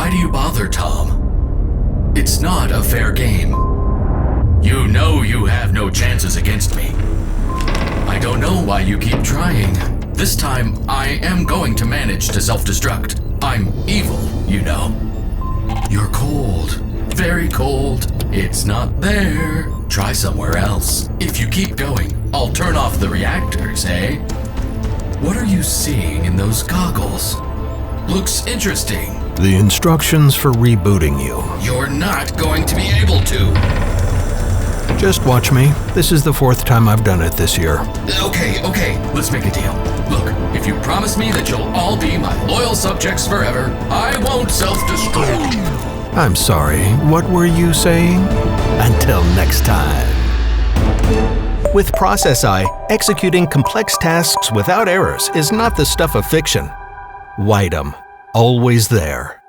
Why do you bother, Tom? It's not a fair game. You know you have no chances against me. I don't know why you keep trying. This time, I am going to manage to self-destruct. I'm evil, you know. You're cold. Very cold. It's not there. Try somewhere else. If you keep going, I'll turn off the reactors, eh? What are you seeing in those goggles? Looks interesting. The instructions for rebooting you. You're not going to be able to. Just watch me. This is the 4th time I've done it this year. Okay, let's make a deal. Look, if you promise me that you'll all be my loyal subjects forever, I won't self-destruct. I'm sorry, what were you saying? Until next time. With Process Eye, executing complex tasks without errors is not the stuff of fiction. Wideum, always there.